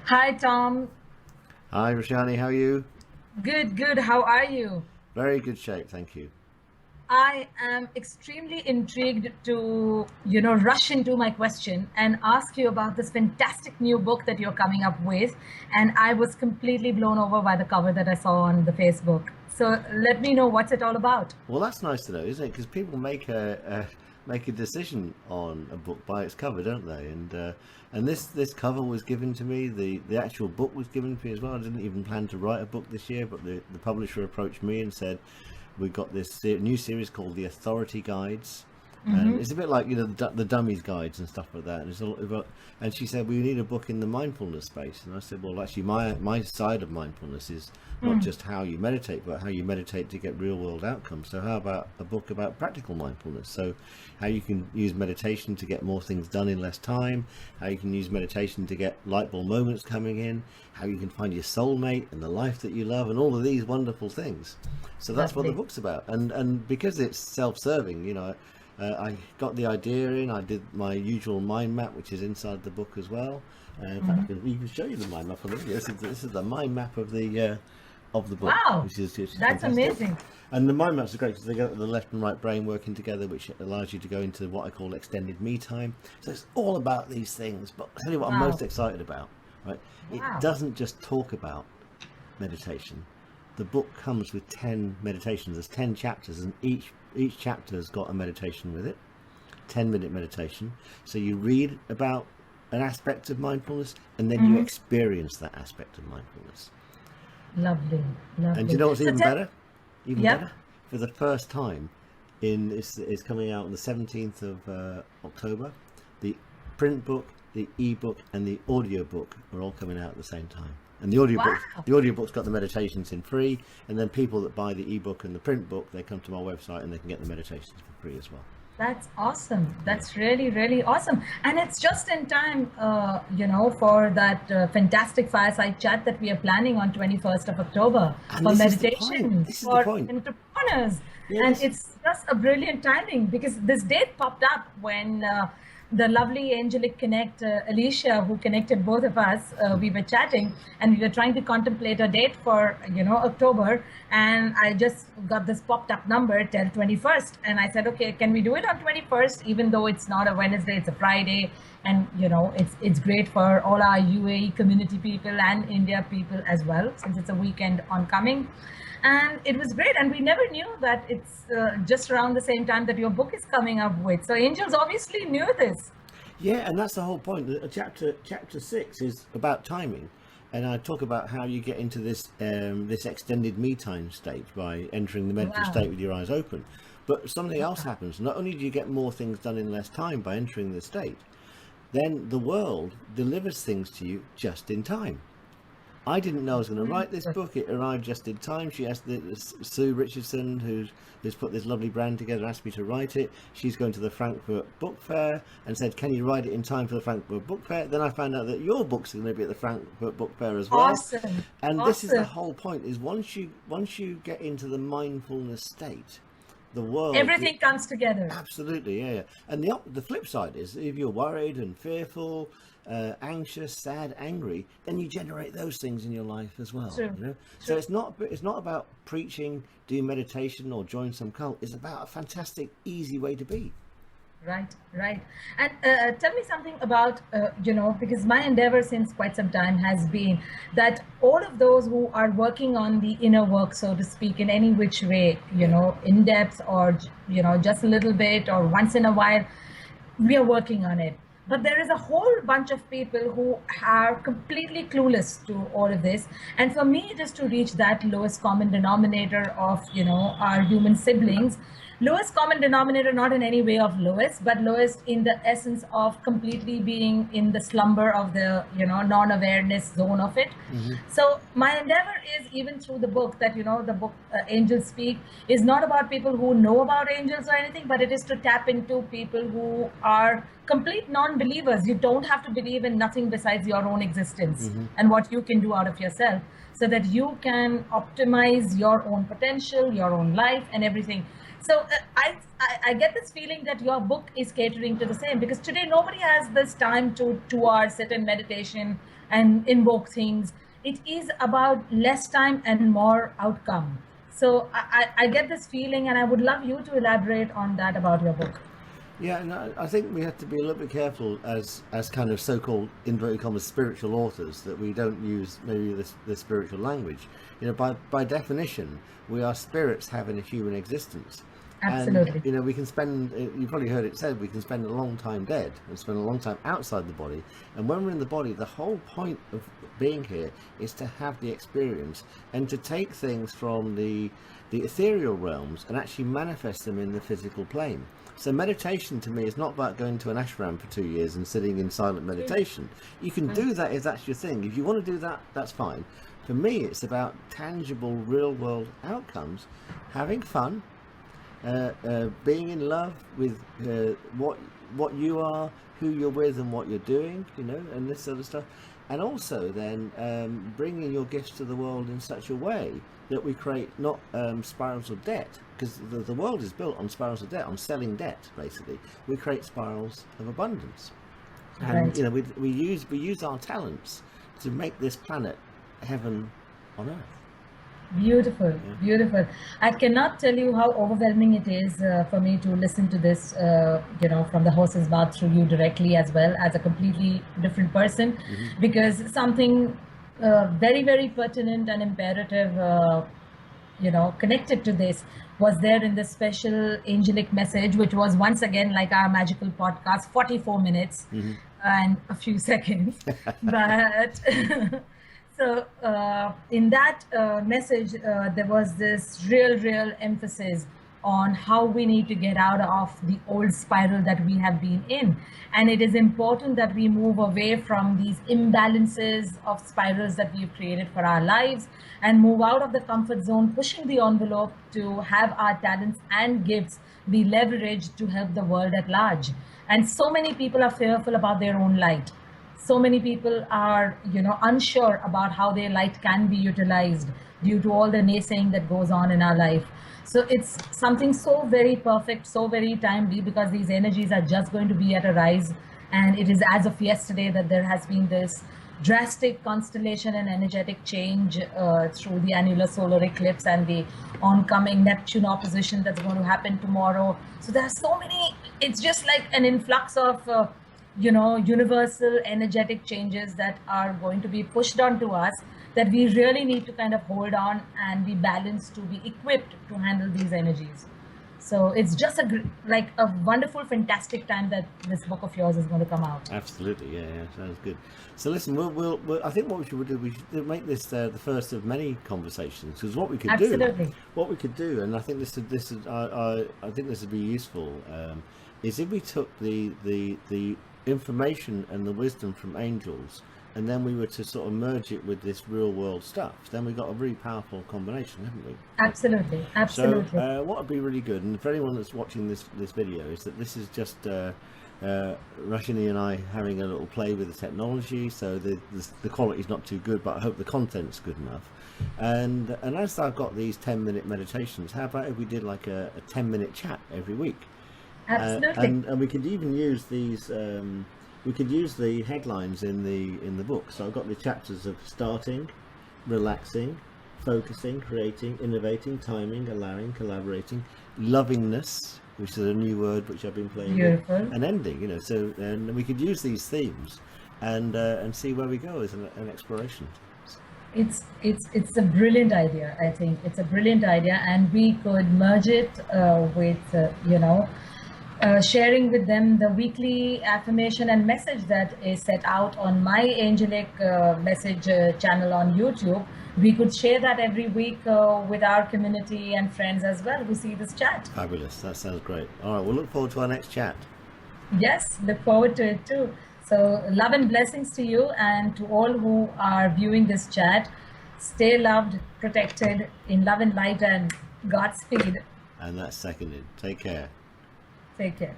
Hi, Tom. Hi, Roshani, how are you? Good, good. How are you? Very good shape, thank you. I am extremely intrigued to, rush into my question and ask you about this fantastic new book that you're coming up with. And I was completely blown over by the cover that I saw on the Facebook. So let me know what's it all about. Well, that's nice to know, isn't it? Because people make a decision on a book by its cover, don't they? And this cover was given to me. The actual book was given to me as well. I didn't even plan to write a book this year, but the publisher approached me and said, "We got this new series called The Authority Guides." And it's a bit like the dummies guides and stuff like that. And it's a lot about, and she said we need a book in the mindfulness space. And I said, well, actually, my side of mindfulness is not just how you meditate, but how you meditate to get real world outcomes. So how about a book about practical mindfulness? So how you can use meditation to get more things done in less time. How you can use meditation to get light bulb moments coming in. How you can find your soulmate and the life that you love, and all of these wonderful things. So that's what the book's about. And because it's self-serving, I got the idea in. I did my usual mind map, which is inside the book as well. In fact, I can even show you the mind map of it. This is the mind map of the book. Wow, which is that's fantastic. amazing. And the mind maps are great because they get the left and right brain working together, which allows you to go into what I call extended me time. So it's all about these things. But I'll tell you what I'm most excited about. Right? It doesn't just talk about meditation. The book comes with 10 meditations. There's 10 chapters, and each chapter has got a meditation with it, 10-minute meditation. So you read about an aspect of mindfulness, and then you experience that aspect of mindfulness. Lovely, lovely. And do you know what's even better? Even Yep. better? For the first time, it's coming out on the 17th of October. The print book, the ebook, and the audio book are all coming out at the same time. And the audiobook's got the meditations in free, and then people that buy the ebook and the print book, they come to my website and they can get the meditations for free as well. That's awesome. That's really, really awesome. And it's just in time, for that fantastic fireside chat that we are planning on 21st of October for meditation for entrepreneurs. And it's just a brilliant timing because this date popped up when the lovely angelic connect, Alicia, who connected both of us, we were chatting and we were trying to contemplate a date for, October. And I just got this popped up number till 21st. And I said, okay, can we do it on 21st? Even though it's not a Wednesday, it's a Friday. And, it's great for all our UAE community people and India people as well, since it's a weekend oncoming. And it was great. And we never knew that it's just around the same time that your book is coming up with. So angels obviously knew this. Yeah, and that's the whole point. Chapter 6 is about timing. And I talk about how you get into this extended me time stage by entering the mental state with your eyes open. But something else happens. Not only do you get more things done in less time by entering the state, then the world delivers things to you just in time. I didn't know I was going to write this book. It arrived just in time. She asked Sue Richardson, who's put this lovely brand together, asked me to write it. She's going to the Frankfurt Book Fair and said, can you write it in time for the Frankfurt Book Fair? Then I found out that your book's going to be at the Frankfurt Book Fair as well. Awesome. And this is the whole point, is once you get into the mindfulness state, the world, everything comes together. Absolutely, yeah. And the flip side is, if you're worried and fearful, anxious, sad, angry, then you generate those things in your life as well. True. So it's not about preaching, doing meditation, or join some cult. It's about a fantastic, easy way to be. Right. And tell me something about, because my endeavor since quite some time has been that all of those who are working on the inner work, so to speak, in any which way, in depth or, just a little bit or once in a while, we are working on it. But there is a whole bunch of people who are completely clueless to all of this. And for me, it is to reach that lowest common denominator of, our human siblings. Lowest common denominator, not in any way of lowest, but lowest in the essence of completely being in the slumber of the, non-awareness zone of it. So my endeavor is, even through the book, that, the book Angels Speak is not about people who know about angels or anything, but it is to tap into people who are complete non-believers. You don't have to believe in nothing besides your own existence and what you can do out of yourself, so that you can optimize your own potential, your own life and everything. So I get this feeling that your book is catering to the same, because today nobody has this time to 2 hours sit in meditation and invoke things. It is about less time and more outcome. So I get this feeling, and I would love you to elaborate on that about your book. Yeah, and I think we have to be a little bit careful as kind of so-called inverted commas spiritual authors, that we don't use maybe the spiritual language. You know, by definition, we are spirits having a human existence. Absolutely. And, you know, we can spend, you've probably heard it said, we can spend a long time dead and spend a long time outside the body. And when we're in the body, the whole point of being here is to have the experience and to take things from the ethereal realms and actually manifest them in the physical plane. So meditation to me is not about going to an ashram for 2 years and sitting in silent meditation. You can do that if that's your thing. If you want to do that, that's fine. For me, it's about tangible, real-world outcomes, having fun, being in love with what you are, who you're with, and what you're doing, you know, and this sort of stuff. And also then bringing your gifts to the world in such a way that we create not spirals of debt, because the world is built on spirals of debt, on selling debt, basically. We create spirals of abundance. And, right, you know, we use our talents to make this planet heaven on earth. Beautiful, yeah. Beautiful. I cannot tell you how overwhelming it is for me to listen to this, you know, from the horse's mouth through you directly, as well as a completely different person, mm-hmm, because something very, very pertinent and imperative, you know, connected to this was there in this special angelic message, which was once again like our magical podcast, 44 minutes, mm-hmm, and a few seconds. But so in that message, there was this real emphasis on how we need to get out of the old spiral that we have been in. And it is important that we move away from these imbalances of spirals that we've created for our lives and move out of the comfort zone, pushing the envelope to have our talents and gifts be leveraged to help the world at large. And so many people are fearful about their own light. So many people are, you know, unsure about how their light can be utilized due to all the naysaying that goes on in our life. So it's something so very perfect, so very timely, because these energies are just going to be at a rise. And it is as of yesterday that there has been this drastic constellation and energetic change through the annular solar eclipse and the oncoming Neptune opposition that's going to happen tomorrow. So there are so many, it's just like an influx of you know, universal energetic changes that are going to be pushed onto us, that we really need to kind of hold on and be balanced to be equipped to handle these energies. So it's just like a wonderful, fantastic time that this book of yours is going to come out. Absolutely, yeah, sounds good. So listen, we'll I think what we should make this the first of many conversations, because what we could do, and I think this I think this would be useful, is if we took the information and the wisdom from angels, and then we were to sort of merge it with this real world stuff, then we got a really powerful combination, haven't we? Absolutely. So what would be really good, and for anyone that's watching this video, is that this is just Roshani and I having a little play with the technology, so the quality's not too good, but I hope the content's good enough. And as I've got these 10-minute meditations, how about if we did like a 10-minute chat every week? Absolutely. And we could even use these. We could use the headlines in the book. So I've got the chapters of starting, relaxing, focusing, creating, innovating, timing, allowing, collaborating, lovingness, which is a new word which I've been playing with, and ending. You know, so and we could use these themes and see where we go as an exploration. It's a brilliant idea. I think it's a brilliant idea, and we could merge it with you know. Sharing with them the weekly affirmation and message that is set out on my angelic message channel on YouTube. We could share that every week with our community and friends as well who see this chat. Fabulous. That sounds great. All right, we'll look forward to our next chat. Yes, look forward to it too. So love and blessings to you and to all who are viewing this chat. Stay loved, protected, in love and light, and Godspeed. And that's seconded. Take care. Take care.